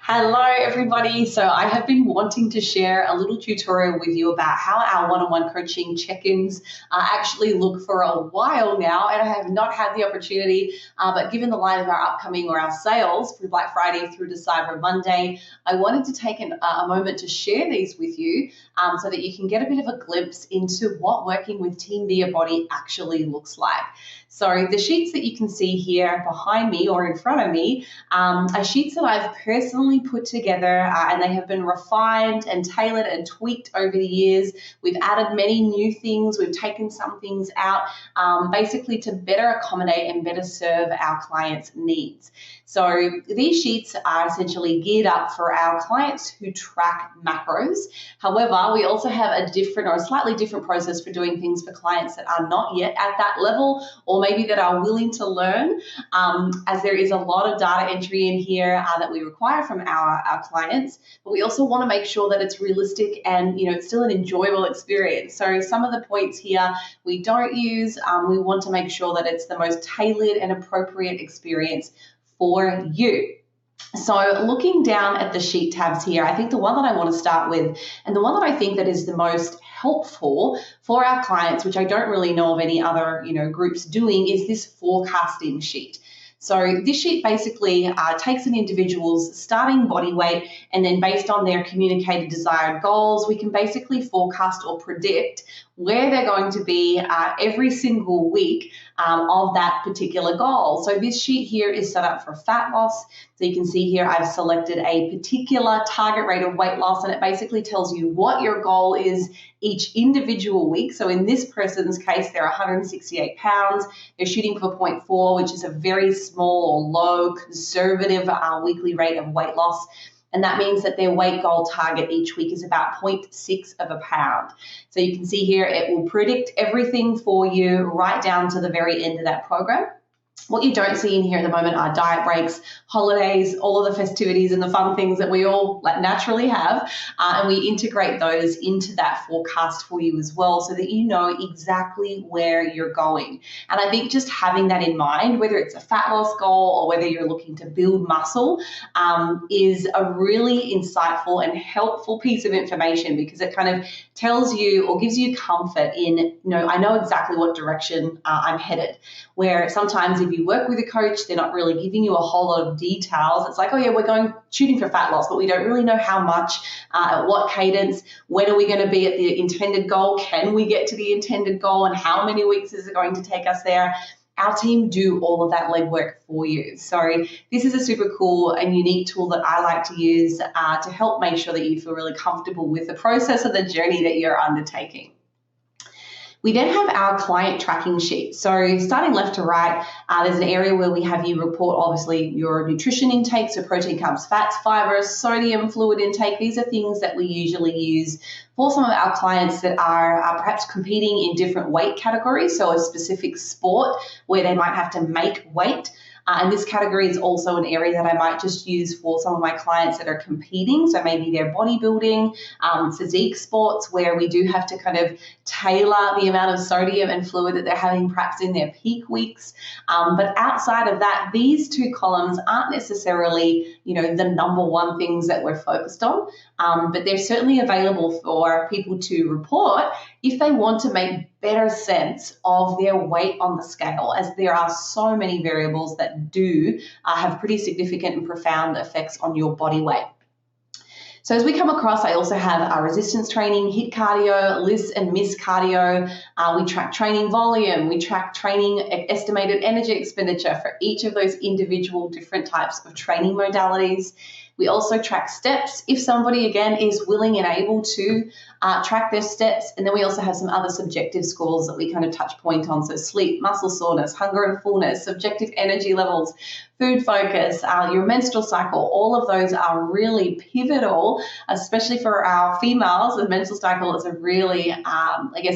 Hello everybody. So I have been wanting to share a little tutorial with you about how our one-on-one coaching check-ins actually look for a while now, and I have not had the opportunity, but given the line of our upcoming or our sales for Black Friday through to Cyber Monday, I wanted to take a moment to share these with you so that you can get a bit of a glimpse into what working with Team BiaBody actually looks like. So the sheets that you can see here behind me or in front of me are sheets that I've personally put together, and they have been refined and tailored and tweaked over the years. We've added many new things. We've taken some things out, basically to better accommodate and better serve our clients' needs. So these sheets are essentially geared up for our clients who track macros. However, we also have a different or a slightly different process for doing things for clients that are not yet at that level, or maybe that are willing to learn, as there is a lot of data entry in here that we require from our clients, but we also want to make sure that it's realistic and it's still an enjoyable experience. So some of the points here we don't use. We want to make sure that it's the most tailored and appropriate experience for you. So looking down at the sheet tabs here, I think the one that I want to start with, and the one that I think that is the most helpful for our clients, which I don't really know of any other groups doing, is this forecasting sheet. So this sheet basically takes an individual's starting body weight, and then based on their communicated desired goals, we can basically forecast or predict where they're going to be every single week of that particular goal. So this sheet here is set up for fat loss. So you can see here I've selected a particular target rate of weight loss, and it basically tells you what your goal is each individual week. So in this person's case, they're 168 pounds. They're shooting for 0.4, which is a very small or low conservative weekly rate of weight loss. And that means that their weight goal target each week is about 0.6 of a pound. So you can see here, it will predict everything for you right down to the very end of that program. What you don't see in here at the moment are diet breaks, holidays, all of the festivities and the fun things that we all naturally have, and we integrate those into that forecast for you as well so that you know exactly where you're going. And I think just having that in mind, whether it's a fat loss goal or whether you're looking to build muscle, is a really insightful and helpful piece of information, because it kind of tells you or gives you comfort in, I know exactly what direction I'm headed. Where sometimes if you work with a coach, they're not really giving you a whole lot of details. It's like, oh yeah, we're shooting for fat loss, but we don't really know how much, at what cadence, when are we going to be at the intended goal, can we get to the intended goal, and how many weeks is it going to take us there? Our team do all of that legwork for you. So this is a super cool and unique tool that I like to use to help make sure that you feel really comfortable with the process of the journey that you're undertaking. We then have our client tracking sheet. So starting left to right, there's an area where we have you report obviously your nutrition intake, so protein, carbs, fats, fibers, sodium, fluid intake. These are things that we usually use for some of our clients that are perhaps competing in different weight categories, so a specific sport where they might have to make weight. And this category is also an area that I might just use for some of my clients that are competing. So maybe they're bodybuilding, physique sports, where we do have to kind of tailor the amount of sodium and fluid that they're having perhaps in their peak weeks. But outside of that, these two columns aren't necessarily, the number one things that we're focused on. But they're certainly available for people to report if they want to make better sense of their weight on the scale, as there are so many variables that do have pretty significant and profound effects on your body weight. So as we come across, I also have our resistance training, HIIT cardio, LISS and MISS cardio. We track training volume. We track training estimated energy expenditure for each of those individual different types of training modalities. We also track steps if somebody, again, is willing and able to track their steps. And then we also have some other subjective scores that we kind of touch point on. So sleep, muscle soreness, hunger and fullness, subjective energy levels, food focus, your menstrual cycle. All of those are really pivotal, especially for our females. The menstrual cycle is a really,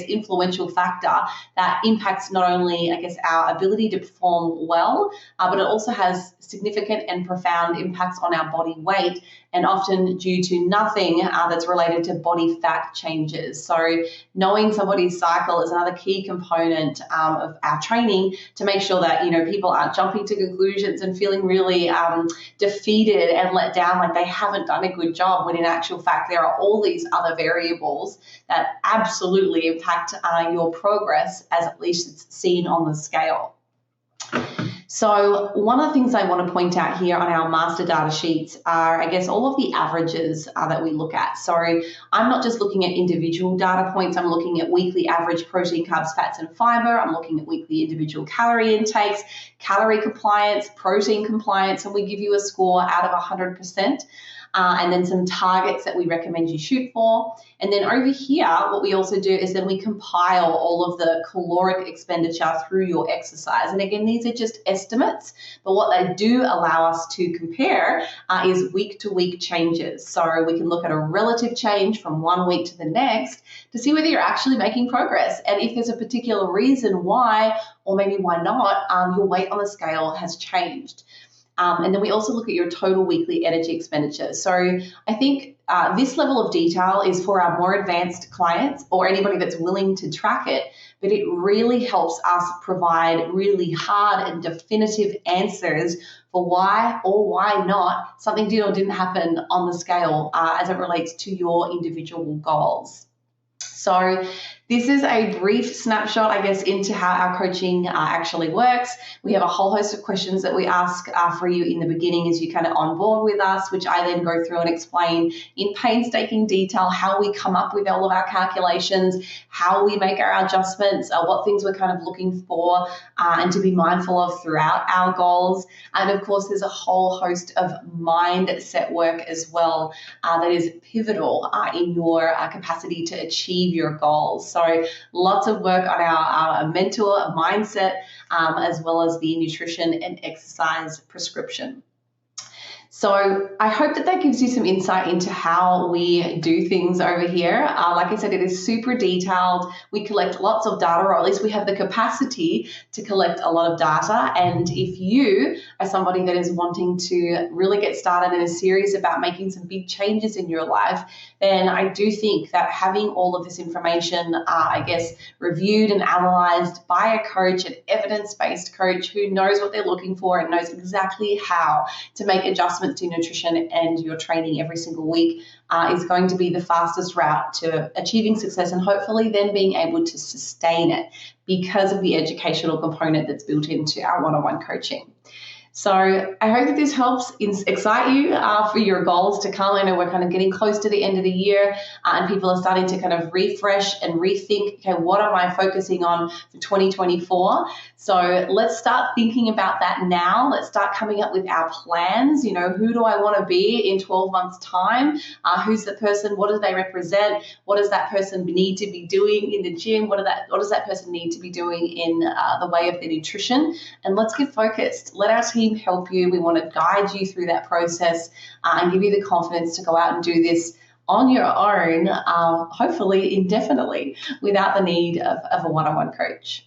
influential factor that impacts not only, our ability to perform well, but it also has significant and profound impacts on our body weight weight, and often due to nothing that's related to body fat changes. So knowing somebody's cycle is another key component of our training to make sure that, people aren't jumping to conclusions and feeling really defeated and let down, like they haven't done a good job, when in actual fact there are all these other variables that absolutely impact your progress, as at least it's seen on the scale. So one of the things I want to point out here on our master data sheets are, I guess, all of the averages that we look at. So I'm not just looking at individual data points. I'm looking at weekly average protein, carbs, fats, and fiber. I'm looking at weekly individual calorie intakes, calorie compliance, protein compliance, and we give you a score out of 100%. And then some targets that we recommend you shoot for. And then over here, what we also do is then we compile all of the caloric expenditure through your exercise. And again, these are just estimates, but what they do allow us to compare is week-to-week changes. So we can look at a relative change from one week to the next to see whether you're actually making progress. And if there's a particular reason why, or maybe why not, your weight on the scale has changed. And then we also look at your total weekly energy expenditure. So I think this level of detail is for our more advanced clients or anybody that's willing to track it, but it really helps us provide really hard and definitive answers for why or why not something did or didn't happen on the scale as it relates to your individual goals. So this is a brief snapshot, I guess, into how our coaching actually works. We have a whole host of questions that we ask for you in the beginning as you kind of on board with us, which I then go through and explain in painstaking detail how we come up with all of our calculations, how we make our adjustments, what things we're kind of looking for and to be mindful of throughout our goals. And of course, there's a whole host of mindset work as well that is pivotal in your capacity to achieve your goals. So lots of work on our mental mindset as well as the nutrition and exercise prescription. So I hope that gives you some insight into how we do things over here. Like I said, it is super detailed. We collect lots of data, or at least we have the capacity to collect a lot of data. And if you are somebody that is wanting to really get started and is serious about making some big changes in your life, then I do think that having all of this information, I guess, reviewed and analyzed by a coach, an evidence-based coach who knows what they're looking for and knows exactly how to make adjustments to nutrition and your training every single week is going to be the fastest route to achieving success and hopefully then being able to sustain it because of the educational component that's built into our one-on-one coaching. So I hope that this helps excite you for your goals to come. I know we're kind of getting close to the end of the year and people are starting to kind of refresh and rethink, okay, what am I focusing on for 2024? So let's start thinking about that now. Let's start coming up with our plans. You know, who do I want to be in 12 months' time? Who's the person? What do they represent? What does that person need to be doing in the gym? What does that person need to be doing in the way of their nutrition? And let's get focused. Let our team help you. We want to guide you through that process and give you the confidence to go out and do this on your own, hopefully indefinitely, without the need of a one-on-one coach.